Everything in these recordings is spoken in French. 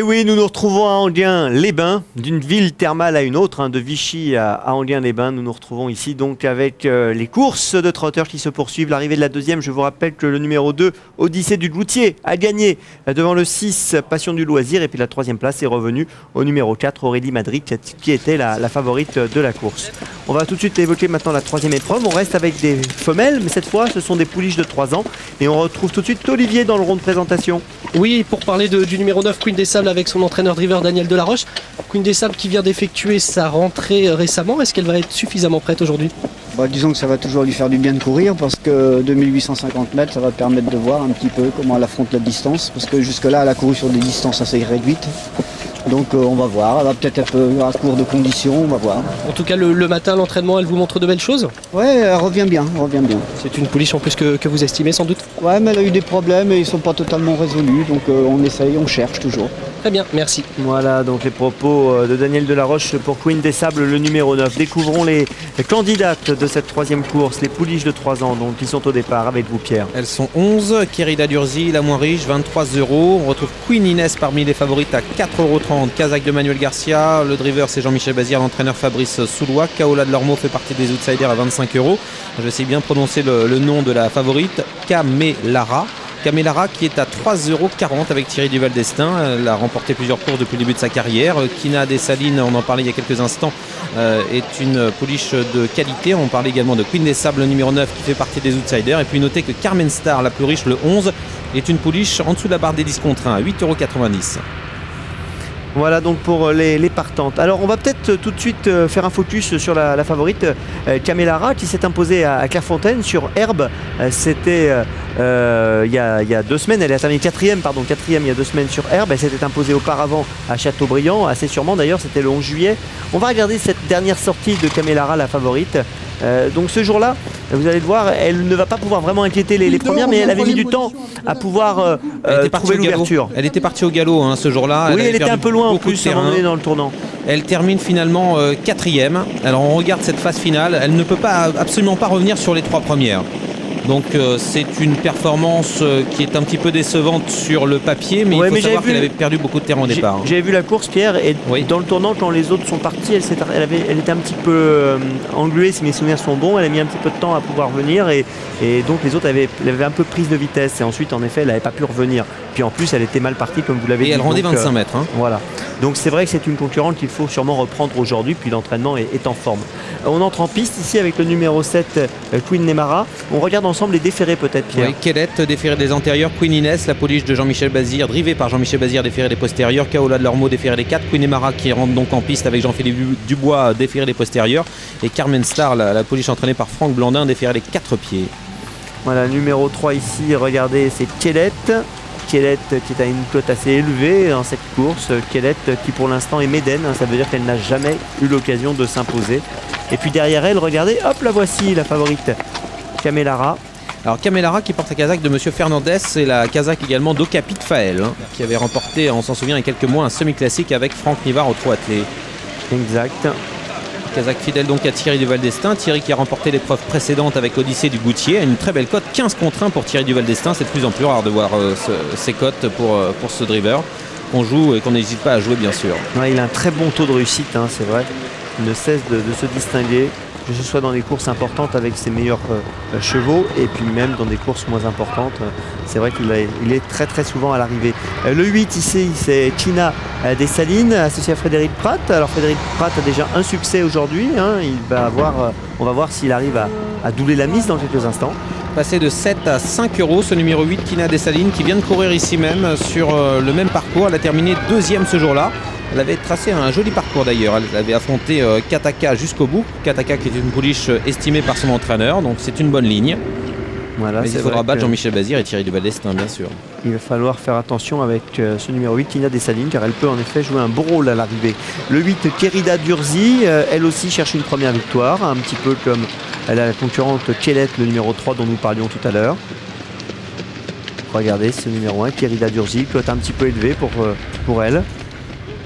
oui, nous nous retrouvons à Enghien-les-Bains, d'une ville thermale à une autre, de Vichy à Enghien-les-Bains. Nous nous retrouvons ici donc avec les courses de trotteurs qui se poursuivent. L'arrivée de la deuxième, je vous rappelle que le numéro 2, Odyssée du Gloutier, a gagné devant le 6, Passion du Loisir. Et puis la troisième place est revenue au numéro 4, Aurélie Madrid, qui était la favorite de la course. On va tout de suite évoquer maintenant la troisième épreuve. On reste avec des femelles, mais cette fois, ce sont des pouliches de 3 ans. Et on retrouve tout de suite Olivier dans le rond de présentation. Oui, pour parler du numéro 9, Queen des Sables, avec son entraîneur driver Daniel Delaroche. Queen des Sables qui vient d'effectuer sa rentrée récemment. Est-ce qu'elle va être suffisamment prête aujourd'hui? Disons que ça va toujours lui faire du bien de courir parce que 2850 mètres, ça va permettre de voir un petit peu comment elle affronte la distance. Parce que jusque-là, elle a couru sur des distances assez réduites. Donc on va voir, elle va peut-être un peu à court de conditions, on va voir. En tout cas, le matin, l'entraînement, elle vous montre de belles choses? Ouais, elle revient bien, C'est une pouliche en plus que vous estimez sans doute? Ouais, mais elle a eu des problèmes et ils ne sont pas totalement résolus. Donc on essaye, on cherche toujours. Très bien, merci. Voilà donc les propos de Daniel Delaroche pour Queen des Sables, le numéro 9. Découvrons les candidates de cette troisième course, les pouliches de 3 ans donc, qui sont au départ avec vous Pierre. Elles sont 11, Kérida Durzi, la moins riche, 23 €. On retrouve Queen Inès parmi les favorites à 4,30 €. Kazakh de Manuel Garcia, le driver c'est Jean-Michel Bazir, l'entraîneur Fabrice Soulois. Kaola de Lormeau fait partie des outsiders à 25 €. Je vais essayer bien de prononcer le nom de la favorite, Camélara. Camélara qui est à 3,40 € avec Thierry Duval d'Estaing. Elle a remporté plusieurs courses depuis le début de sa carrière. Kina Dessalines, on en parlait il y a quelques instants, est une pouliche de qualité. On parlait également de Queen des Sables, le numéro 9 qui fait partie des outsiders. Et puis notez que Carmen Star, la plus riche, le 11, est une pouliche en dessous de la barre des 10 contre 1 à 8,90 €. Voilà donc pour les partantes. Alors on va peut-être tout de suite faire un focus sur la favorite Camélara qui s'est imposée à Clairefontaine sur herbe. C'était il y a 2 semaines, elle a terminé quatrième il y a 2 semaines sur herbe. Elle s'était imposée auparavant à Châteaubriand, assez sûrement d'ailleurs, c'était le 11 juillet. On va regarder cette dernière sortie de Camélara, la favorite. Donc ce jour-là, vous allez le voir, elle ne va pas pouvoir vraiment inquiéter les premières, mais elle avait mis du temps à pouvoir trouver l'ouverture. Elle était partie au galop ce jour-là. Oui, elle était un peu loin en plus à un moment donné dans le tournant. Elle termine finalement 4e. Alors on regarde cette phase finale, elle ne peut absolument pas revenir sur les 3 premières. Donc c'est une performance qui est un petit peu décevante sur le papier, mais il faut savoir qu'elle avait perdu beaucoup de terrain au départ. J'avais vu la course Pierre, et dans le tournant quand les autres sont partis, elle était un petit peu engluée, si mes souvenirs sont bons. Elle a mis un petit peu de temps à pouvoir venir et donc les autres avaient un peu prise de vitesse et ensuite en effet elle n'avait pas pu revenir. Puis en plus elle était mal partie comme vous l'avez dit. Et elle rendait 25 mètres. Voilà. Donc c'est vrai que c'est une concurrente qu'il faut sûrement reprendre aujourd'hui, puis l'entraînement est en forme. On entre en piste ici avec le numéro 7 Queen Nemara. On regarde ensemble les déférés peut-être Pierre. Oui, Kellett déféré des antérieurs, Queen Inès, la pouliche de Jean-Michel Bazir, drivée par Jean-Michel Bazir, déféré des postérieurs, Kaola de Lormeau déféré des 4, Queen Nemara qui rentre donc en piste avec Jean-Philippe Dubois déféré des postérieurs et Carmen Star, la pouliche entraînée par Franck Blandin, déféré des 4 pieds. Voilà, numéro 3 ici, regardez, c'est Kellett. Kellett qui est à une cote assez élevée dans cette course. Kellett qui pour l'instant est médaine, ça veut dire qu'elle n'a jamais eu l'occasion de s'imposer. Et puis derrière elle, regardez, hop, la voici, la favorite, Camélara. Alors Camélara qui porte la casaque de Monsieur Fernandez et la casaque également d'Ocapi de Faël, qui avait remporté, on s'en souvient, il y a quelques mois, un semi-classique avec Franck Nivard au trot attelé. Exact. Casaque fidèle donc à Thierry Duval d'Estaing. Thierry qui a remporté l'épreuve précédente avec Odyssée du Goutier. Une très belle cote, 15 contre 1 pour Thierry Duval d'Estaing. C'est de plus en plus rare de voir ces cotes pour ce driver qu'on joue et qu'on n'hésite pas à jouer bien sûr. Ouais, il a un très bon taux de réussite, c'est vrai. Il ne cesse de se distinguer, que ce soit dans des courses importantes avec ses meilleurs chevaux et puis même dans des courses moins importantes. C'est vrai qu'il est très très souvent à l'arrivée. Le 8 ici, c'est Kina Dessalines associé à Frédéric Pratt. Alors Frédéric Pratt a déjà un succès aujourd'hui. On va voir s'il arrive à doubler la mise dans quelques instants. Passé de 7 à 5 €, ce numéro 8 Kina Dessalines qui vient de courir ici même sur le même parcours. Elle a terminé 2e ce jour-là. Elle avait tracé un joli parcours d'ailleurs. Elle avait affronté Kataka jusqu'au bout. Kataka qui est une pouliche estimée par son entraîneur, donc c'est une bonne ligne. Voilà, mais il faudra battre Jean-Michel Bazir et Thierry Duval d'Estaing bien sûr. Il va falloir faire attention avec ce numéro 8 Kina Dessalines car elle peut en effet jouer un beau rôle à l'arrivée. Le 8 Kérida Durzi, elle aussi cherche une première victoire, un petit peu comme la concurrente Kellett, le numéro 3 dont nous parlions tout à l'heure. Regardez ce numéro 1 Kérida Durzi, cote un petit peu élevée pour elle.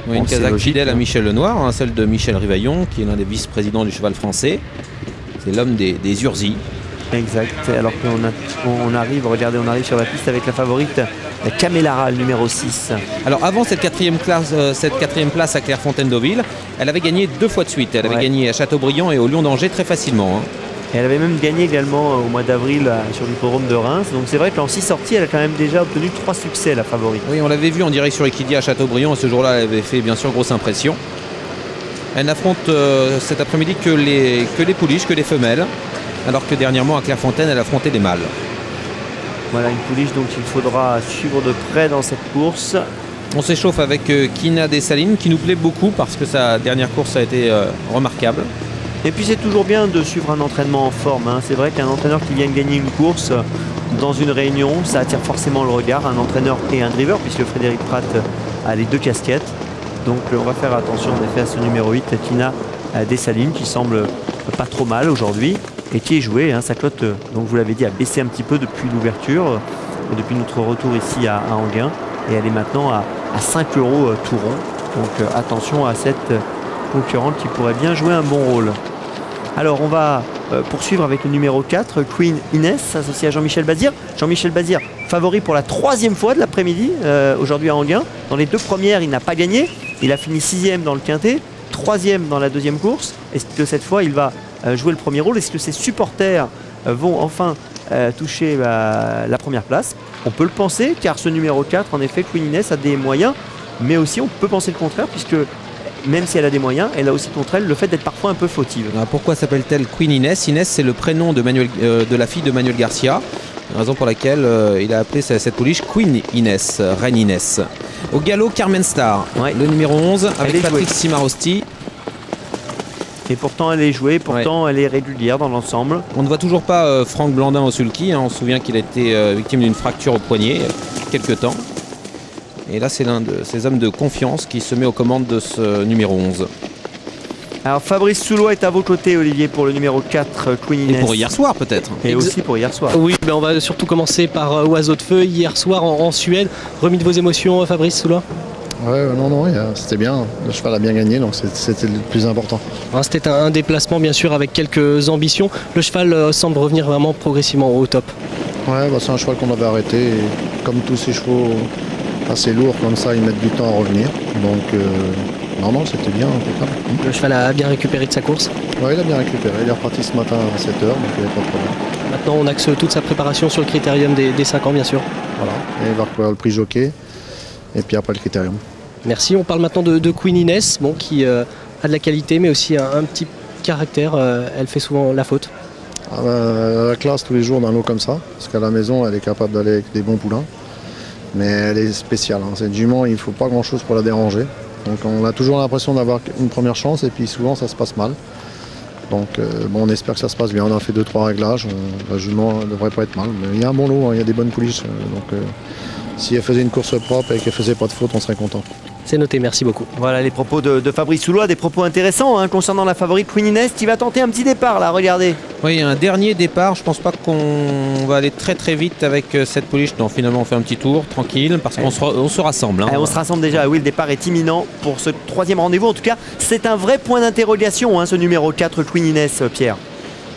Oui, une casaque fidèle à Michel Lenoir, celle de Michel Rivaillon qui est l'un des vice-présidents du cheval français. C'est l'homme des Urzi. Exact, alors qu'on arrive, regardez, on arrive sur la piste avec la favorite Camélara, le numéro 6. Alors avant cette quatrième place à Clairefontaine-Deauville, elle avait gagné 2 fois de suite. Elle avait gagné à Châteaubriand et au Lion d'Angers très facilement. Et elle avait même gagné également au mois d'avril sur l'hippodrome de Reims. Donc c'est vrai qu'en 6 sorties, elle a quand même déjà obtenu 3 succès, la favorite. Oui, on l'avait vu en direct sur Equidia à Châteaubriand. Ce jour-là, elle avait fait bien sûr grosse impression. Elle n'affronte cet après-midi que les pouliches, que les femelles. Alors que dernièrement à Clairefontaine, elle affrontait des mâles. Voilà une pouliche donc il faudra suivre de près dans cette course. On s'échauffe avec Kina Dessalines qui nous plaît beaucoup parce que sa dernière course a été remarquable. Et puis c'est toujours bien de suivre un entraînement en forme. C'est vrai qu'un entraîneur qui vient de gagner une course dans une réunion, ça attire forcément le regard. Un entraîneur et un driver, puisque Frédéric Pratt a les 2 casquettes. Donc on va faire attention en effet à ce numéro 8, Kina Dessalines, qui semble pas trop mal aujourd'hui. Et qui est joué, sa cote, donc vous l'avez dit, a baissé un petit peu depuis l'ouverture, depuis notre retour ici à Enghien. Et elle est maintenant à 5 € tout rond. Donc attention à cette concurrente qui pourrait bien jouer un bon rôle. Alors on va poursuivre avec le numéro 4, Queen Inès, associé à Jean-Michel Bazir. Jean-Michel Bazir, favori pour la 3e fois de l'après-midi, aujourd'hui à Enghien. Dans les 2 premières, il n'a pas gagné. Il a fini 6e dans le quintet, 3e dans la 2e course. Est-ce que cette fois, il va jouer le premier rôle? Est-ce que ses supporters vont enfin toucher la première place? On peut le penser, car ce numéro 4, en effet, Queen Inès a des moyens, mais aussi on peut penser le contraire, puisque même si elle a des moyens, elle a aussi contre elle le fait d'être parfois un peu fautive. Alors pourquoi s'appelle-t-elle Queen Inès? Inès, c'est le prénom de la fille de Manuel Garcia, raison pour laquelle il a appelé cette pouliche Queen Inès, Reine Inès. Au galop, Carmen Star, le numéro 11, avec Patrick Cimarosti. Et pourtant elle est jouée, pourtant elle est régulière dans l'ensemble. On ne voit toujours pas Franck Blandin au sulky. On se souvient qu'il a été victime d'une fracture au poignet il y a quelques temps. Et là c'est l'un de ces hommes de confiance qui se met aux commandes de ce numéro 11. Alors Fabrice Soulois est à vos côtés, Olivier, pour le numéro 4, Queen Inès. Et pour hier soir peut-être. Et aussi pour hier soir. Oui, on va surtout commencer par Oiseau de Feu, hier soir en Suède. Remis de vos émotions, Fabrice Soulois? Ouais, non, c'était bien. Le cheval a bien gagné, donc c'était le plus important. C'était un déplacement, bien sûr, avec quelques ambitions. Le cheval semble revenir vraiment progressivement au top. Ouais, c'est un cheval qu'on avait arrêté. Et comme tous ces chevaux assez lourds comme ça, ils mettent du temps à revenir. Donc, non, c'était bien, impeccable. Le cheval a bien récupéré de sa course? Ouais, il a bien récupéré. Il est reparti ce matin à 7h, donc il n'y avait pas de problème. Maintenant, on axe toute sa préparation sur le critérium des 5 ans, bien sûr. Voilà, et il va recourir le prix jockey. Et puis après le critérium. Merci, on parle maintenant de Queen Inès, qui a de la qualité mais aussi un petit caractère, elle fait souvent la faute. Elle a la classe tous les jours d'un lot comme ça, parce qu'à la maison elle est capable d'aller avec des bons poulains. Mais elle est spéciale, cette jument il ne faut pas grand chose pour la déranger. Donc on a toujours l'impression d'avoir une première chance et puis souvent ça se passe mal. Donc on espère que ça se passe bien, on a fait 2-3 réglages, la jument ne devrait pas être mal. Mais il y a un bon lot, il y a des bonnes pouliches. Si elle faisait une course propre et qu'elle faisait pas de faute, on serait content. C'est noté, merci beaucoup. Voilà les propos de Fabrice Soulois, des propos intéressants concernant la favorite Queen Inès qui va tenter un petit départ là, regardez. Oui, un dernier départ, je pense pas qu'on va aller très très vite avec cette pouliche. Non, finalement on fait un petit tour, tranquille, parce qu'on se rassemble. On se rassemble déjà, oui, le départ est imminent pour ce 3e rendez-vous. En tout cas, c'est un vrai point d'interrogation, ce numéro 4 Queen Inès, Pierre.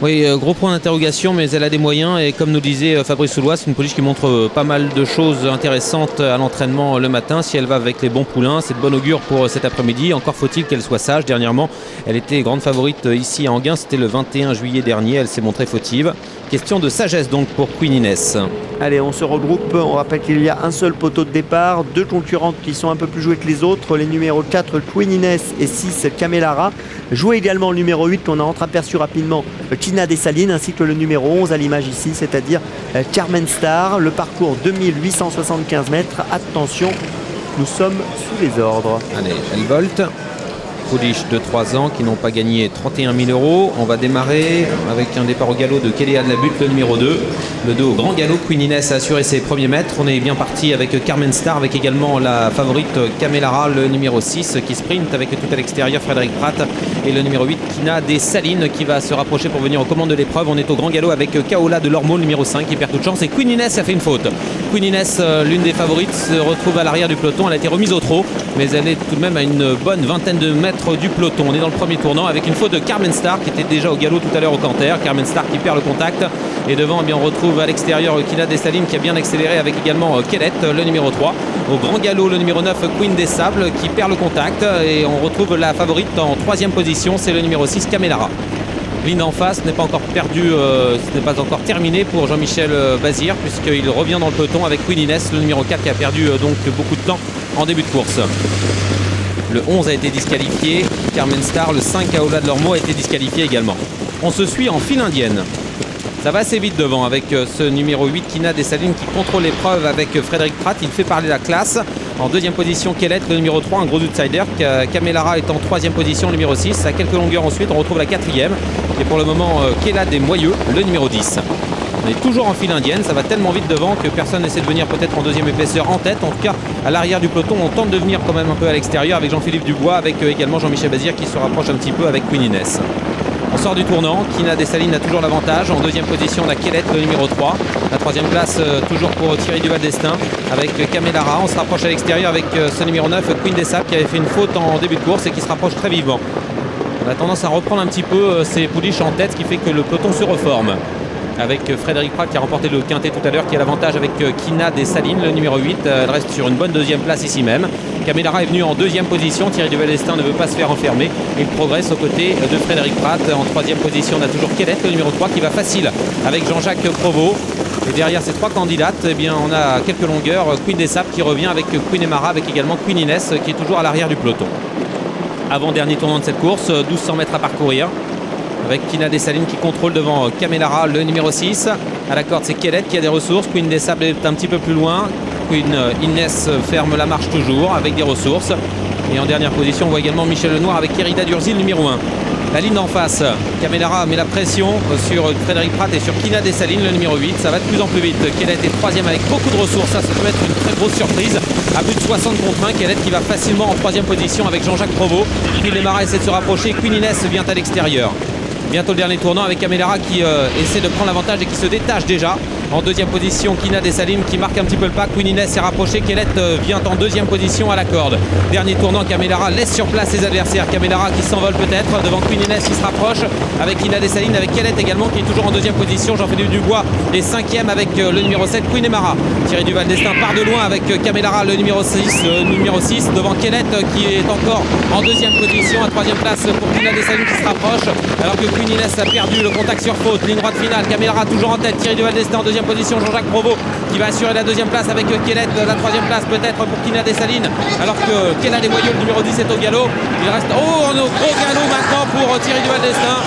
Oui, gros point d'interrogation, mais elle a des moyens et comme nous disait Fabrice Soulois, c'est une pouliche qui montre pas mal de choses intéressantes à l'entraînement le matin. Si elle va avec les bons poulains, c'est de bon augure pour cet après-midi. Encore faut-il qu'elle soit sage. Dernièrement, elle était grande favorite ici à Enghien, c'était le 21 juillet dernier, elle s'est montrée fautive. Question de sagesse donc pour Queen Inès. Allez, on se regroupe, on rappelle qu'il y a un seul poteau de départ, 2 concurrentes qui sont un peu plus jouées que les autres, les numéros 4 Queen Inès et 6 Camélara. Joué également le numéro 8 qu'on a entreaperçu rapidement, Kina Dessalines, ainsi que le numéro 11 à l'image ici, c'est-à-dire Carmen Star. Le parcours 2875 mètres, attention, nous sommes sous les ordres. Allez, elle volte. Pouliche de 3 ans qui n'ont pas gagné 31 000 €. On va démarrer avec un départ au galop de Kéléa de la Butte, le numéro 2. Le 2 au grand galop, Queen Inès a assuré ses premiers mètres. On est bien parti avec Carmen Star, avec également la favorite Camélara, le numéro 6 qui sprint avec tout à l'extérieur Frédéric Pratt. Et le numéro 8, Kina Dessalines, qui va se rapprocher pour venir aux commandes de l'épreuve. On est au grand galop avec Kaola de Lormeau, le numéro 5 qui perd toute chance. Et Queen Inès a fait une faute. Queen Inès, l'une des favorites, se retrouve à l'arrière du peloton. Elle a été remise au trot, mais elle est tout de même à une bonne vingtaine de mètres tête du peloton. On est dans le premier tournant avec une faute de Carmen Star qui était déjà au galop tout à l'heure au canter. Carmen Star qui perd le contact. Et devant, eh bien, on retrouve à l'extérieur Kina Dessalines qui a bien accéléré avec également Kellett, le numéro 3. Au grand galop, le numéro 9, Queen des Sables, qui perd le contact. Et on retrouve la favorite en 3e position, c'est le numéro 6, Camélara. Ligne en face n'est pas encore perdu, ce n'est pas encore terminé pour Jean-Michel Bazir, puisqu'il revient dans le peloton avec Queen Inès, le numéro 4, qui a perdu donc beaucoup de temps en début de course. Le 11 a été disqualifié, Carmen Star, le 5, Kaola de Lormeau, a été disqualifié également. On se suit en file indienne. Ça va assez vite devant avec ce numéro 8, Kina Dessalines, qui contrôle l'épreuve avec Frédéric Pratt. Il fait parler la classe. En 2e position, Kellett, le numéro 3, un gros outsider. Camélara est en 3e position, numéro 6. À quelques longueurs ensuite, on retrouve la 4e. Et pour le moment, Kella des Moyeux, le numéro 10. On est toujours en file indienne. Ça va tellement vite devant que personne n'essaie de venir peut-être en 2e épaisseur en tête. En tout cas, à l'arrière du peloton, on tente de venir quand même un peu à l'extérieur avec Jean-Philippe Dubois, avec également Jean-Michel Bazir qui se rapproche un petit peu avec Queen Inès. On sort du tournant, Kina Dessalines a toujours l'avantage. En 2e position, on a Kellett, le numéro 3. La 3e place, toujours pour Thierry Duval d'Estaing avec Camélara. On se rapproche à l'extérieur avec ce numéro 9, Queen des Sables, qui avait fait une faute en début de course et qui se rapproche très vivement. On a tendance à reprendre un petit peu ses pouliches en tête, ce qui fait que le peloton se reforme. Avec Frédéric Pratt qui a remporté le quintet tout à l'heure, qui a l'avantage avec Kina Dessalines, le numéro 8. Elle reste sur une bonne 2e place ici même. Camélara est venu en 2e position. Thierry Duval d'Estaing ne veut pas se faire enfermer. Il progresse aux côtés de Frédéric Pratt. En 3e position, on a toujours Kellett, le numéro 3, qui va facile avec Jean-Jacques Provost. Et derrière ces 3 candidates, eh bien, on a quelques longueurs. Queen des Sables qui revient avec Queen Emara, avec également Queen Inès qui est toujours à l'arrière du peloton. Avant-dernier tournant de cette course, 1200 mètres à parcourir. Avec Kina Dessalines qui contrôle devant Camélara, le numéro 6. À la corde, c'est Kellett qui a des ressources. Queen des Sables est un petit peu plus loin. Queen Inès ferme la marche toujours avec des ressources. Et en dernière position, on voit également Michel Lenoir avec Kérida Durzi, le numéro 1. La ligne en face, Camélara met la pression sur Frédéric Pratt et sur Kina Dessalines, le numéro 8. Ça va de plus en plus vite. Kellett est 3e avec beaucoup de ressources. Ça peut être une très grosse surprise. À plus de 60 contre 1, Kellett qui va facilement en 3e position avec Jean-Jacques Provost. Queen Emara essaie de se rapprocher. Queen Inès vient à l'extérieur. Bientôt le dernier tournant avec Camélara qui essaie de prendre l'avantage et qui se détache déjà. En 2e position, Kina Dessalines qui marque un petit peu le pas. Queen Inès s'est rapproché. Kellett vient en 2e position à la corde. Dernier tournant, Camélara laisse sur place ses adversaires. Camélara qui s'envole peut-être devant Queen Inès qui se rapproche avec Kina Dessalines, avec Kellett également qui est toujours en 2e position. Jean-Philippe Dubois est 5e avec le numéro 7, Queen Emara. Thierry Duval d'Estaing part de loin avec Camélara, le numéro 6 devant Kellett qui est encore en 2e position. À 3e place pour Kina Dessalines qui se rapproche alors que Queen Inès a perdu le contact sur faute. Ligne droite finale, Camélara toujours en tête. Thierry Duval d'Estaing en 2e position. Jean-Jacques Provost qui va assurer la 2e place avec Kellett. La 3e place peut-être pour Kina Dessalines alors que Kella des Moyeux, le numéro 10, est au galop. Il reste un gros galop maintenant pour Thierry Duval d'Estaing.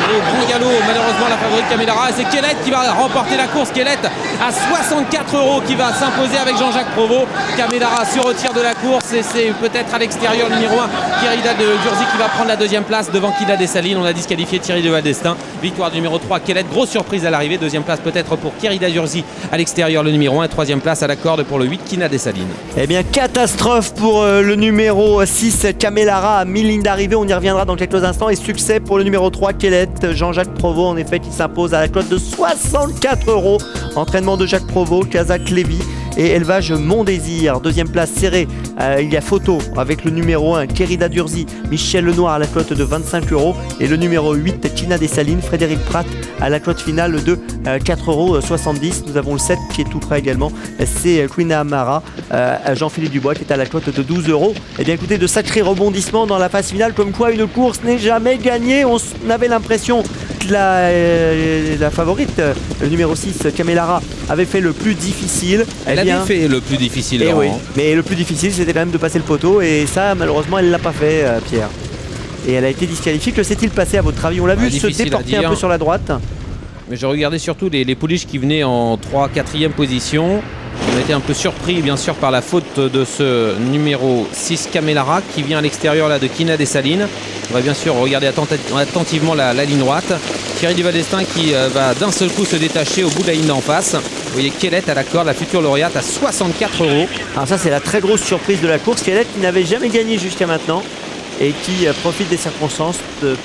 Un grand galop, malheureusement la favorite Camélara. C'est Kellett qui va remporter la course. Kellett à 64 € qui va s'imposer avec Jean-Jacques Provost. Camélara se retire de la course et c'est peut-être à l'extérieur le numéro 1, Kérida Durzi, qui va prendre la 2e place devant Kina Dessalines. On a disqualifié Thierry Duval d'Estaing. Victoire du numéro 3, Kellett. Grosse surprise à l'arrivée. 2e place peut-être pour Kérida Durzi à l'extérieur, le numéro 1. Et 3e place à la corde pour le 8, Kina Dessalines. Eh bien, catastrophe pour le numéro 6, Camélara à 1000 lignes d'arrivée. On y reviendra dans quelques instants. Et succès pour le numéro 3, Kellett. Jean-Jacques Provost, en effet, qui s'impose à la cote de 64 €. Entraînement de Jacques Provost, Kazakh Lévy et élevage Mon Désir. 2e place serrée, il y a photo avec le numéro 1, Kérida Durzi, Michel Lenoir à la cote de 25 € et le numéro 8, Kina Dessalines, Frédéric Pratt à la cote finale de 4,70 €. Nous avons le 7 qui est tout près également, c'est Queen Amara, Jean-Philippe Dubois qui est à la cote de 12 €. Et bien écoutez, de sacrés rebondissements dans la phase finale, comme quoi une course n'est jamais gagnée. On avait l'impression que la favorite, le numéro 6, Camélara, avait fait le plus difficile. Elle avait fait le plus difficile. Et oui, mais le plus difficile c'était quand même de passer le poteau et ça malheureusement elle l'a pas fait, Pierre. Et elle a été disqualifiée. Que s'est-il passé à votre avis? On l'a vu se déporter un peu sur la droite. Mais je regardais surtout les pouliches qui venaient en 3, 4e position. On a été un peu surpris bien sûr par la faute de ce numéro 6, Camélara, qui vient à l'extérieur là de Kina Dessalines. On va bien sûr regarder attentivement la ligne droite. Thierry Duval d'Estaing qui va d'un seul coup se détacher au bout de la ligne d'en face. Vous voyez Kellett à la corde, la future lauréate à 64 €. Alors ça c'est la très grosse surprise de la course. Kellett qui n'avait jamais gagné jusqu'à maintenant et qui profite des circonstances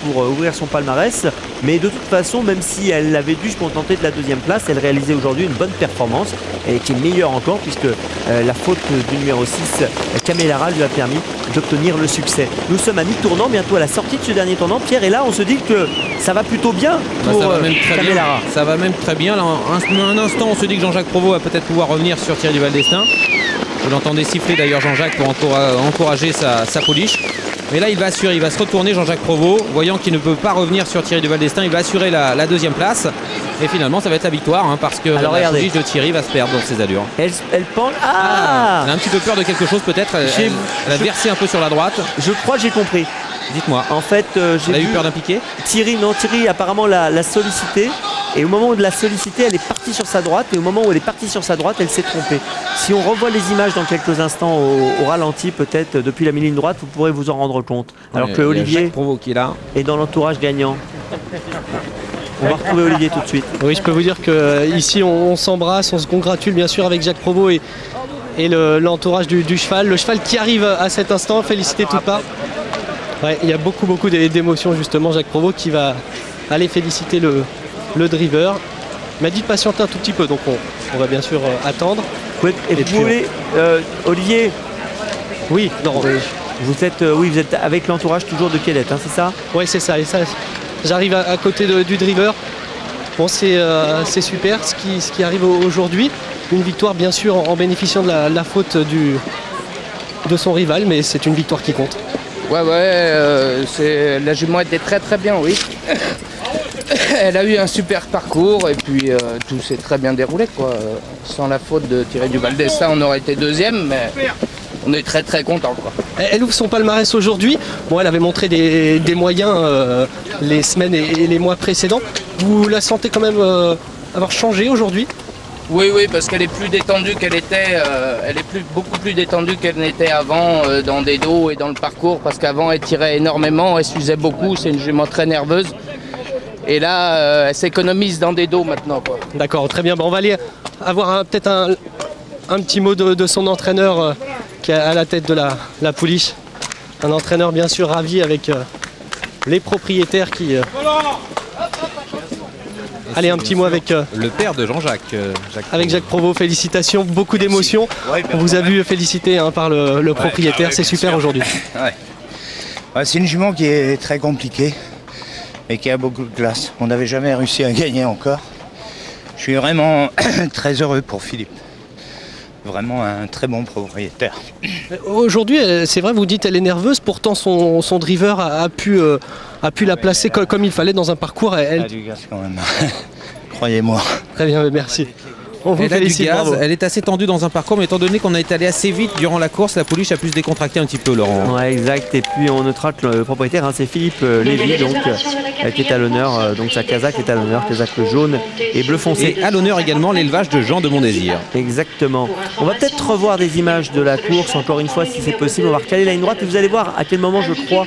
pour ouvrir son palmarès. Mais de toute façon, même si elle avait dû se contenter de la deuxième place, elle réalisait aujourd'hui une bonne performance et qui est meilleure encore puisque la faute du numéro 6, Camélara, lui a permis d'obtenir le succès. Nous sommes à mi-tournant, bientôt à la sortie de ce dernier tournant. Pierre, et là on se dit que ça va plutôt bien pour Camélara. Ça va même très bien. Là, un instant, on se dit que Jean-Jacques Provost va peut-être pouvoir revenir sur Thierry Duval d'Estaing. Vous l'entendez siffler d'ailleurs Jean-Jacques pour encourager sa pouliche. Mais là il va assurer, il va se retourner Jean-Jacques Provost, voyant qu'il ne peut pas revenir sur Thierry Duval d'Estaing, il va assurer la deuxième place. Et finalement ça va être la victoire parce que la pouliche de Thierry va se perdre dans ses allures. Elle pend. Elle a un petit peu peur de quelque chose peut-être. Elle a versé un peu sur la droite. Je crois que j'ai compris. Dites-moi. En fait, j'ai eu peur d'un piqué. Thierry apparemment l'a sollicité. Et au moment où de la solliciter, elle est partie sur sa droite. Et au moment où elle est partie sur sa droite, elle s'est trompée. Si on revoit les images dans quelques instants au ralenti, peut-être depuis la mi-ligne droite, vous pourrez vous en rendre compte. Alors que Olivier qui est là est dans l'entourage gagnant. On va retrouver Olivier tout de suite. Oui, je peux vous dire qu'ici on s'embrasse, on se congratule bien sûr avec Jacques Provost et l'entourage du cheval. Le cheval qui arrive à cet instant, félicité de toutes parts. Ouais, il y a beaucoup d'émotions justement. Jacques Provost qui va aller féliciter le driver. Il m'a dit de patienter un tout petit peu, donc on va bien sûr attendre. Et vous voulez, Olivier, oui, non, vous êtes avec l'entourage toujours de Kellet, c'est ça? Oui, c'est ça. Et ça, j'arrive à côté du driver. Bon, c'est super ce qui arrive aujourd'hui. Une victoire bien sûr en bénéficiant de la faute de son rival, mais c'est une victoire qui compte. La jument était très bien, oui. Elle a eu un super parcours et puis tout s'est très bien déroulé, quoi. Sans la faute de Thierry Duval d'Estaing, on aurait été deuxième, mais on est très content, quoi. Elle ouvre son palmarès aujourd'hui. Bon, elle avait montré des moyens les semaines et les mois précédents. Vous la sentez quand même avoir changé aujourd'hui? Oui, parce qu'elle est plus détendue qu'elle était. Elle est beaucoup plus détendue qu'elle n'était avant dans des dos et dans le parcours, parce qu'avant elle tirait énormément, elle s'usait beaucoup. C'est une jument très nerveuse. Et là, elle s'économise dans des dos maintenant, quoi. D'accord, très bien. Bon, on va aller avoir peut-être un petit mot de son entraîneur qui est à la tête de la pouliche. Un entraîneur bien sûr ravi avec les propriétaires qui... Allez, un petit mot avec le père de Jean-Jacques. Avec Jacques Provost, félicitations, beaucoup d'émotions. On vous a vu féliciter par le propriétaire, c'est super aujourd'hui. C'est une jument qui est très compliquée et qui a beaucoup de classe. On n'avait jamais réussi à gagner encore. Je suis vraiment très heureux pour Philippe. Vraiment un très bon propriétaire. Aujourd'hui, c'est vrai, vous dites elle est nerveuse, pourtant son driver a pu la placer comme il fallait dans un parcours. Elle a du gaz quand même, croyez-moi. Très bien, merci. On vous elle a du félicite, gaz, bravo. elle est assez tendue dans un parcours, mais étant donné qu'on a été allé assez vite durant la course, la pouliche a pu se décontracter un petit peu, Laurent. Ouais, exact. Et puis on notera que le propriétaire, c'est Philippe Lévy, donc qui est à l'honneur. Donc sa casaque est à l'honneur, casaque jaune et bleu foncé. Et à l'honneur également l'élevage de Jean de Mondésir. Exactement. On va peut-être revoir des images de la course, encore une fois, si c'est possible. On va recaler la ligne droite et vous allez voir à quel moment je crois.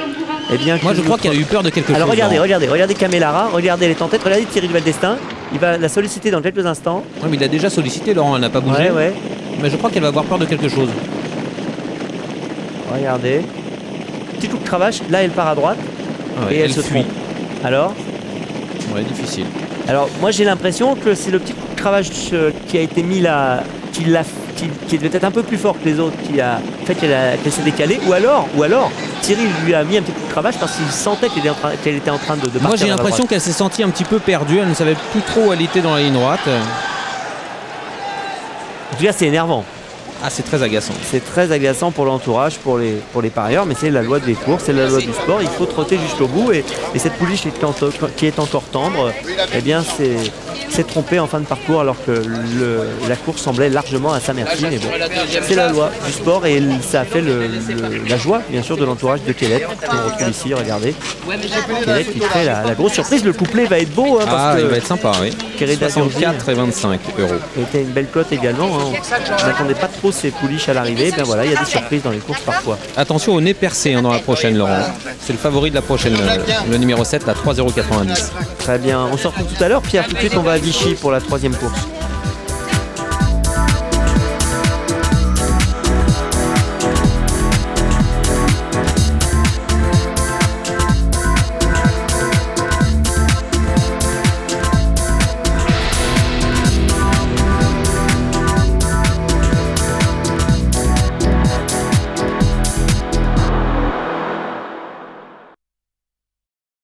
Eh bien, moi je crois qu'elle a eu peur de quelque chose. Alors regardez Camélara, regardez les tentêtes, regardez Thierry Duval d'Estaing. Il va la solliciter dans quelques instants. Oui, mais il a déjà sollicité, Laurent, elle n'a pas bougé. Ouais. Mais je crois qu'elle va avoir peur de quelque chose. Regardez. Petit coup de cravache, là elle part à droite et elle se trompe. Alors ouais, difficile. Alors moi j'ai l'impression que c'est le petit coup de cravache qui a été mis là, qui devait être un peu plus fort que les autres, qui a fait qu'elle s'est décalée, ou alors Thierry lui a mis un petit coup de cravache parce qu'il sentait qu'elle était en train de partir. Moi j'ai l'impression qu'elle s'est sentie un petit peu perdue, elle ne savait plus trop où elle était dans la ligne droite. En tout cas c'est énervant. Ah, c'est très agaçant. C'est très agaçant pour l'entourage, pour les parieurs, mais c'est la loi des courses, c'est la loi du sport, il faut trotter jusqu'au bout et cette pouliche qui est encore tendre, eh bien s'est trompée en fin de parcours alors que la course semblait largement à sa merci, mais bon, c'est la loi du sport et ça a fait la joie bien sûr de l'entourage de Kellet qu'on retrouve ici, regardez. Kellet qui fait la grosse surprise, le couplet va être beau parce que il va être sympa, oui. 64 et 25 €. Était une belle cote également, on n'attendait pas trop ces pouliches à l'arrivée, ben voilà, il y a des surprises dans les courses parfois. Attention au nez percé dans la prochaine, Laurent. C'est le favori de la prochaine, le numéro 7, la 3,090 €. Très bien, on se retrouve tout à l'heure, Pierre. Tout de suite, on va à Vichy pour la troisième course.